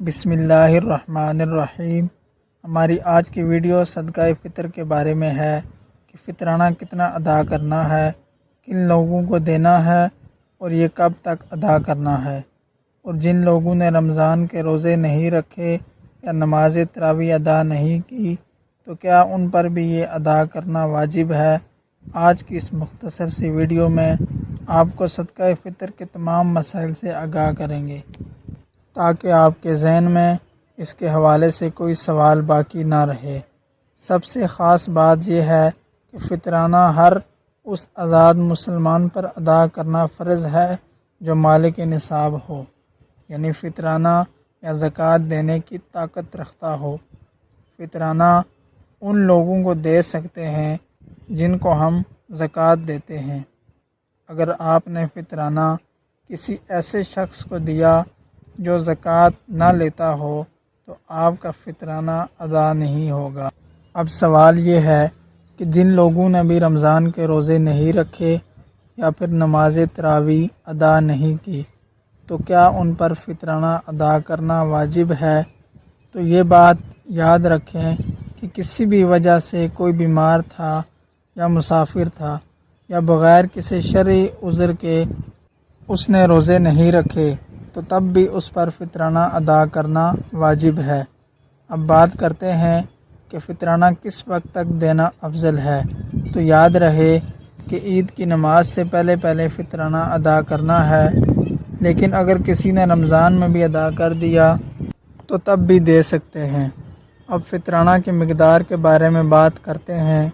بسم اللہ الرحمن الرحیم۔ ہماری آج کی ویڈیو صدقہ فطر کے بارے میں ہے کہ فطرانہ کتنا ادا کرنا ہے، کن لوگوں کو دینا ہے اور یہ کب تک ادا کرنا ہے، اور جن لوگوں نے رمضان کے روزے نہیں رکھے یا نماز تراویح ادا نہیں کی تو کیا ان پر بھی یہ ادا کرنا واجب ہے۔ آج کی اس مختصر سی ویڈیو میں آپ کو صدقہ فطر کے تمام مسائل سے آگاہ کریں گے تاکہ آپ کے ذہن میں اس کے حوالے سے کوئی سوال باقی نہ رہے۔ سب سے خاص بات یہ ہے کہ فطرانہ ہر اس آزاد مسلمان پر ادا کرنا فرض ہے جو مالک نصاب ہو، یعنی فطرانہ یا زکوٰۃ دینے کی طاقت رکھتا ہو۔ فطرانہ ان لوگوں کو دے سکتے ہیں جن کو ہم زکوٰۃ دیتے ہیں۔ اگر آپ نے فطرانہ کسی ایسے شخص کو دیا جو زکوٰۃ نہ لیتا ہو تو آپ کا فطرانہ ادا نہیں ہوگا۔ اب سوال یہ ہے کہ جن لوگوں نے بھی رمضان کے روزے نہیں رکھے یا پھر نماز تراویح ادا نہیں کی تو کیا ان پر فطرانہ ادا کرنا واجب ہے؟ تو یہ بات یاد رکھیں کہ کسی بھی وجہ سے کوئی بیمار تھا یا مسافر تھا یا بغیر کسی شرعی عذر کے اس نے روزے نہیں رکھے تو تب بھی اس پر فطرانہ ادا کرنا واجب ہے۔ اب بات کرتے ہیں کہ فطرانہ کس وقت تک دینا افضل ہے۔ تو یاد رہے کہ عید کی نماز سے پہلے فطرانہ ادا کرنا ہے، لیکن اگر کسی نے رمضان میں بھی ادا کر دیا تو تب بھی دے سکتے ہیں۔ اب فطرانہ کی مقدار کے بارے میں بات کرتے ہیں۔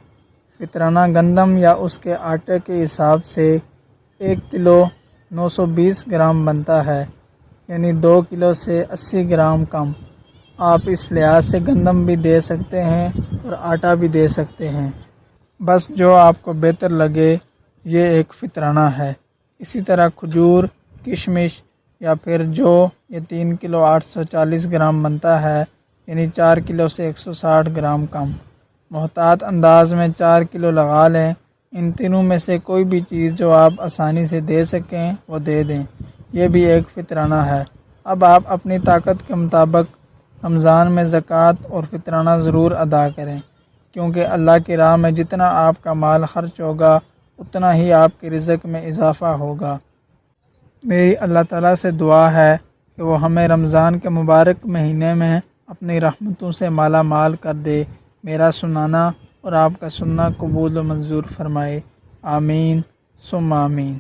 فطرانہ گندم یا اس کے آٹے کے حساب سے 1 کلو 920 گرام بنتا ہے، یعنی 2 کلو سے 80 گرام کم۔ آپ اس لحاظ سے گندم بھی دے سکتے ہیں اور آٹا بھی دے سکتے ہیں، بس جو آپ کو بہتر لگے یہ ایک فطرانہ ہے۔ اسی طرح کھجور، کشمش یا پھر جو یہ 3 کلو 840 گرام بنتا ہے، یعنی 4 کلو سے 160 گرام کم۔ محتاط انداز میں 4 کلو لگا لیں۔ ان تینوں میں سے کوئی بھی چیز جو آپ آسانی سے دے سکیں وہ دے دیں، یہ بھی ایک فطرانہ ہے۔ اب آپ اپنی طاقت کے مطابق رمضان میں زکوٰۃ اور فطرانہ ضرور ادا کریں، کیونکہ اللہ کی راہ میں جتنا آپ کا مال خرچ ہوگا اتنا ہی آپ کے رزق میں اضافہ ہوگا۔ میری اللہ تعالیٰ سے دعا ہے کہ وہ ہمیں رمضان کے مبارک مہینے میں اپنی رحمتوں سے مالا مال کر دے۔ میرا سنانا اور آپ کا سننا قبول و منظور فرمائے، آمین ثم آمین۔